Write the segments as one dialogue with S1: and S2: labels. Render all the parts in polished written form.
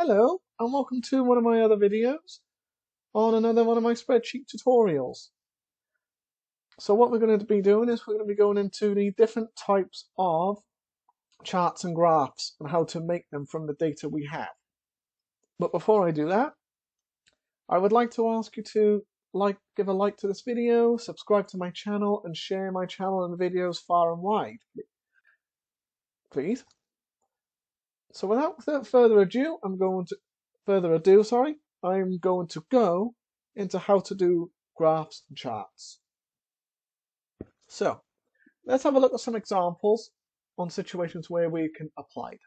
S1: Hello, and welcome to one of my other videos on another one of my spreadsheet tutorials. So what we're going to be doing is we're going to be going into the different types of charts and graphs and how to make them from the data we have. But before I do that, I would like to ask you to give a like to this video, subscribe to my channel, and share my channel and videos far and wide, please. So without further ado, I'm going to go into how to do graphs and charts. So let's have a look at some examples on situations where we can apply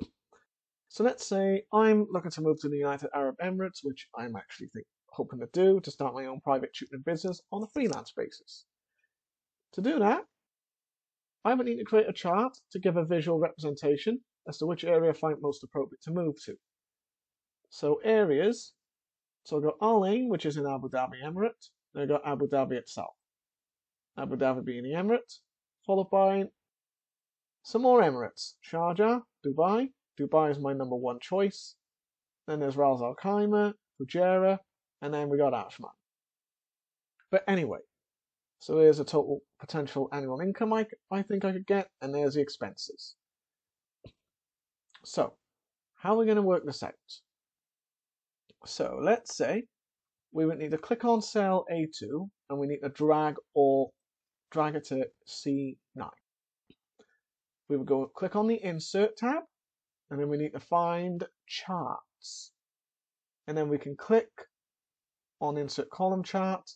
S1: them. So let's say I'm looking to move to the United Arab Emirates, which I'm actually hoping to do to start my own private tutoring business on a freelance basis. To do that, I would need to create a chart to give a visual representation as to which area I find most appropriate to move to. So areas, so I've got Al Ain, which is in Abu Dhabi Emirate, and I've got Abu Dhabi itself. Abu Dhabi being the Emirate, followed by some more Emirates. Sharjah, Dubai. Dubai is my number one choice. Then there's Ras Al Khaimah, Fujairah, and then we got Ajman. But anyway, so there's a total potential annual income I think I could get, and there's the expenses. So, how are we going to work this out? So let's say we would need to click on cell A2 and we need to drag it to C9. We would go click on the insert tab and then we need to find charts. And then we can click on insert column chart.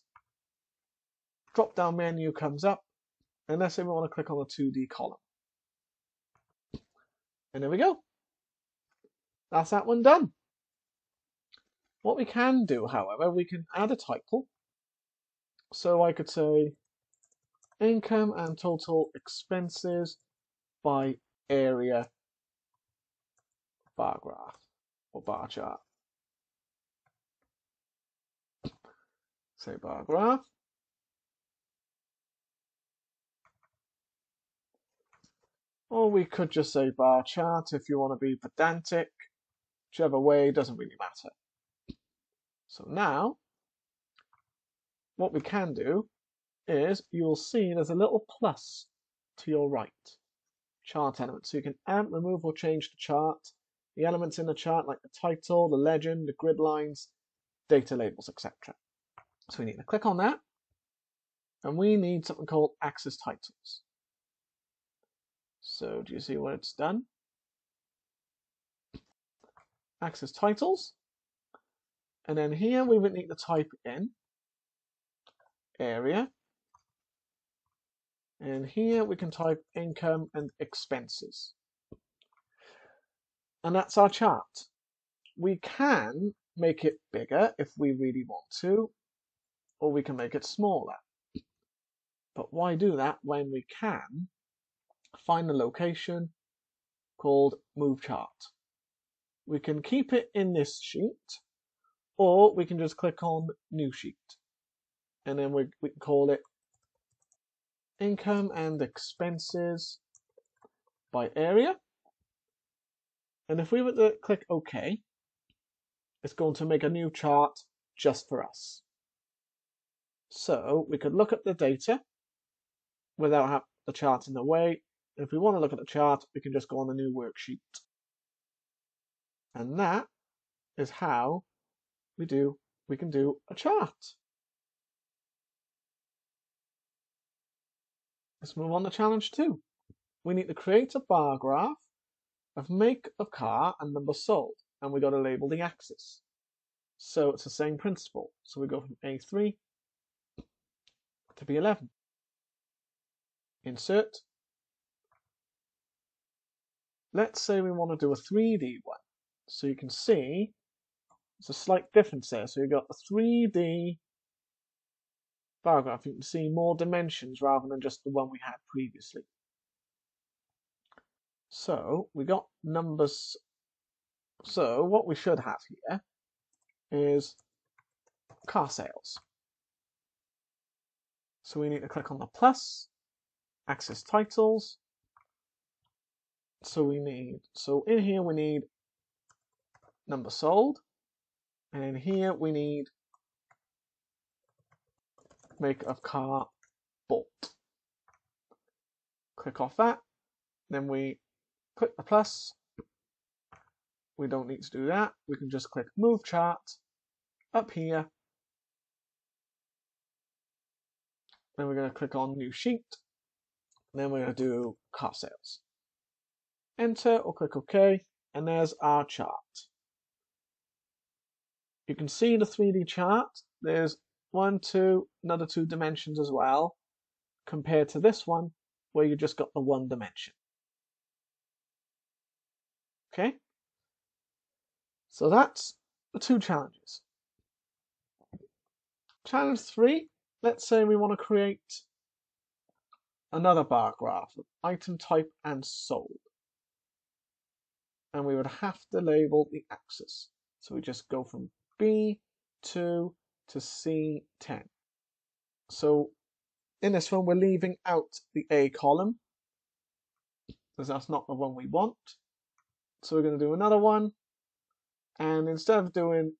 S1: Drop down menu comes up. And let's say we want to click on the 2D column. And there we go. That's that one done. What we can do, however, we can add a title. So I could say income and total expenses by area bar graph or bar chart. Say bar graph. Or we could just say bar chart if you want to be pedantic. Whichever way, doesn't really matter. So now, what we can do is you'll see there's a little plus to your right. Chart element. So you can add, remove, or change the chart. The elements in the chart like the title, the legend, the grid lines, data labels, etc. So we need to click on that. And we need something called axis titles. So do you see what it's done? Axis titles. And then here we would need to type in area. And here we can type income and expenses. And that's our chart. We can make it bigger if we really want to, or we can make it smaller. But why do that when we can find a location called Move Chart? We can keep it in this sheet, or we can just click on New Sheet. And then we can call it Income and Expenses by Area. And if we were to click OK, it's going to make a new chart just for us. So we could look at the data without having the chart in the way. If we want to look at the chart, we can just go on the new worksheet. And that is how we can do a chart. Let's move on to challenge 2. We need to create a bar graph of make of car and number sold, and we got to label the axis. So it's the same principle. So we go from A3 to B11. Insert. Let's say we want to do a 3D one. So you can see there's a slight difference there. So you've got a 3D bar graph. You can see more dimensions rather than just the one we had previously. So we got numbers. So what we should have here is car sales. So we need to click on the plus, axis titles. So in here we need number sold. And in here we need make of car bought. Click off that. Then we click the plus. We don't need to do that. We can just click move chart up here. Then we're going to click on new sheet. Then we're going to do car sales. Enter or click OK. And there's our chart. You can see the 3D chart. There's another two dimensions as well, compared to this one where you just got the one dimension. Okay? So that's the two challenges. Challenge 3, let's say we want to create another bar graph of item type and sold. And we would have to label the axis. So we just go from B2 to C10. So in this one, we're leaving out the A column because that's not the one we want. So we're going to do another one. And instead of doing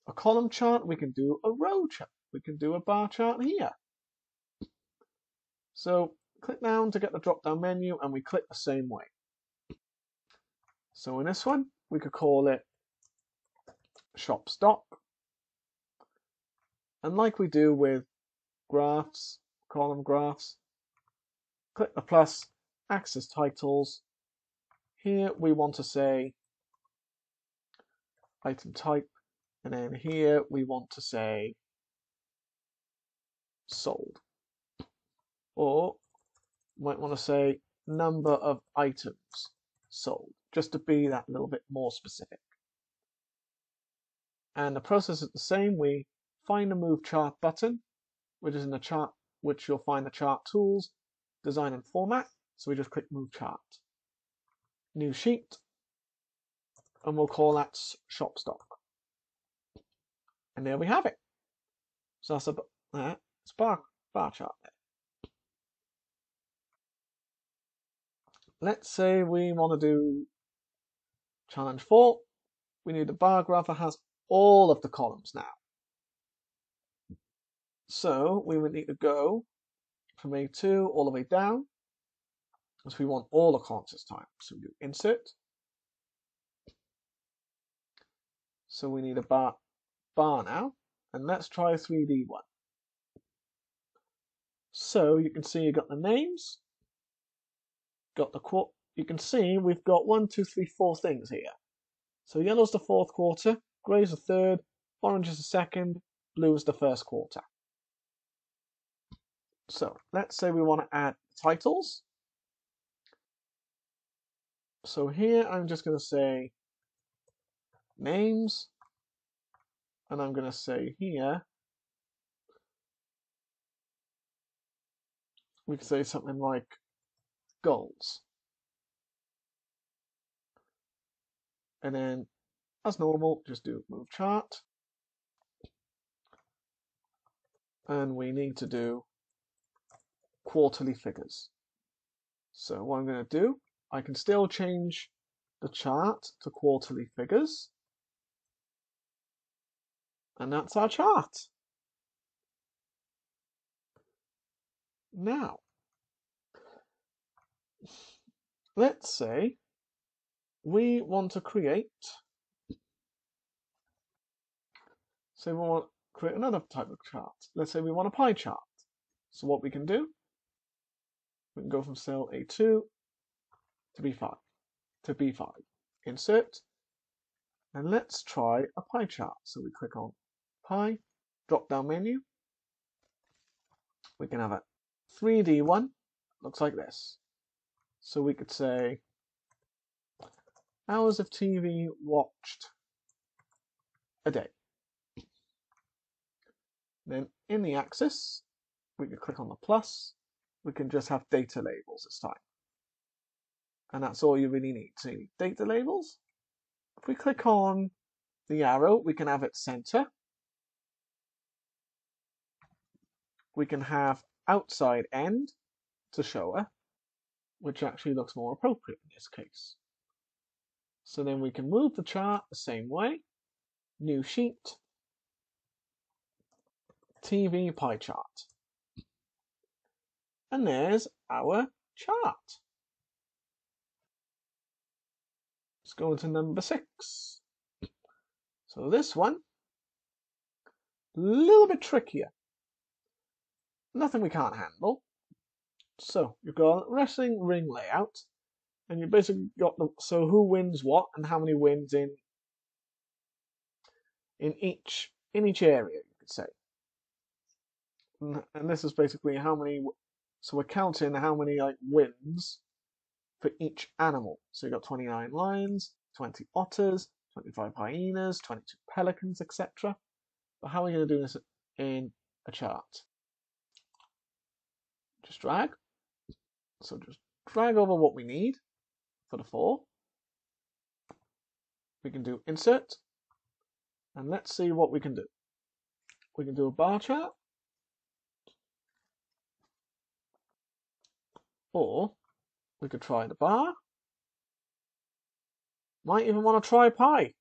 S1: a column chart, we can do a row chart. We can do a bar chart here. So click down to get the drop-down menu, and we click the same way. So in this one, we could call it shop stock. And like we do with graphs, column graphs, click the plus, axis titles. Here we want to say item type, and then here we want to say sold. Or you might want to say number of items sold, just to be that little bit more specific. And the process is the same. We find the move chart button, which is in the chart, which you'll find the chart tools, design and format. So we just click move chart, new sheet, and we'll call that shop stock. And there we have it. So that's it's bar chart there. Let's say we want to do challenge 4. We need a bar graph that has all of the columns now. So we would need to go from A2 all the way down, because we want all the columns this time. So we do insert. So we need a bar now, and let's try a 3D one. So you can see you got the names, got the quarter. You can see we've got 1, 2, 3, 4 things here. So yellow's the 4th quarter, grey's the 3rd, orange is the 2nd, blue is the 1st quarter. So let's say we want to add titles. So here I'm just going to say names, and I'm going to say here, we can say something like goals. And then, as normal, just do move chart. And we need to do quarterly figures. So what I'm going to do, I can still change the chart to quarterly figures. And that's our chart. Now, let's say we want to create, we want to create another type of chart. Let's say we want a pie chart. So what we can do, we can go from cell A2 to B5, insert, and let's try a pie chart. So we click on pie, drop down menu. We can have a 3D one, looks like this. So we could say hours of TV watched a day. Then in the axis, we could click on the plus. We can just have data labels this time. And that's all you really need. So you need data labels. If we click on the arrow, we can have it center. We can have outside end to show her. which actually looks more appropriate in this case. So then we can move the chart the same way. New sheet, TV pie chart. And there's our chart. Let's go to number 6. So this one, a little bit trickier. Nothing we can't handle. So you've got wrestling ring layout, and you basically got so who wins what and how many wins in each area, you could say. And this is basically how many. So we're counting how many wins for each animal. So you've got 29 lions, 20 otters, 25 hyenas, 22 pelicans, etc. But how are we going to do this in a chart? Just drag. So just drag over what we need for the 4. We can do insert. And let's see what we can do. We can do a bar chart. Or we could try the bar. Might even want to try pie.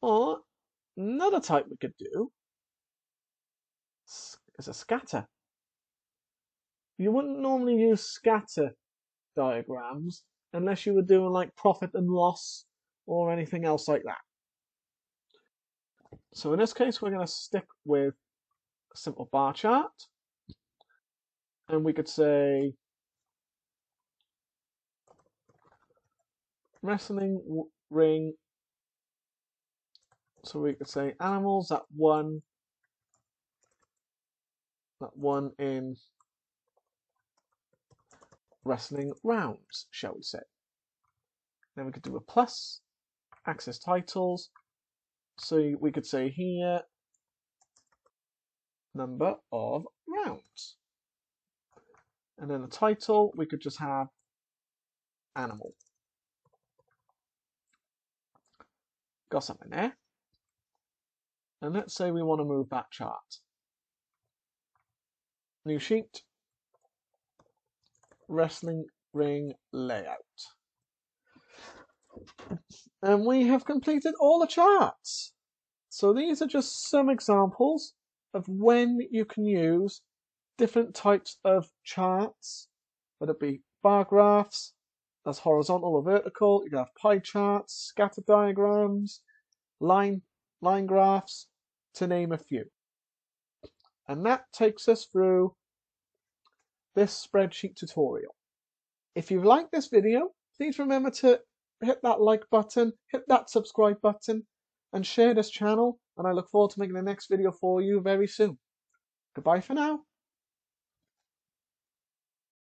S1: Or another type we could do is a scatter. You wouldn't normally use scatter diagrams unless you were doing like profit and loss or anything else like that. So in this case, we're going to stick with a simple bar chart. And we could say wrestling ring. So we could say animals that won in wrestling rounds, shall we say. Then we could do a plus, access titles. So we could say here, number of rounds. And then the title, we could just have animal. Got something there. And let's say we want to move that chart. New sheet, wrestling ring layout. And we have completed all the charts. So these are just some examples of when you can use different types of charts, whether it be bar graphs, that's horizontal or vertical. You can have pie charts, scatter diagrams, line graphs, to name a few. And that takes us through this spreadsheet tutorial. If you've liked this video, please remember to hit that like button, hit that subscribe button, and share this channel. And I look forward to making the next video for you very soon. Goodbye for now.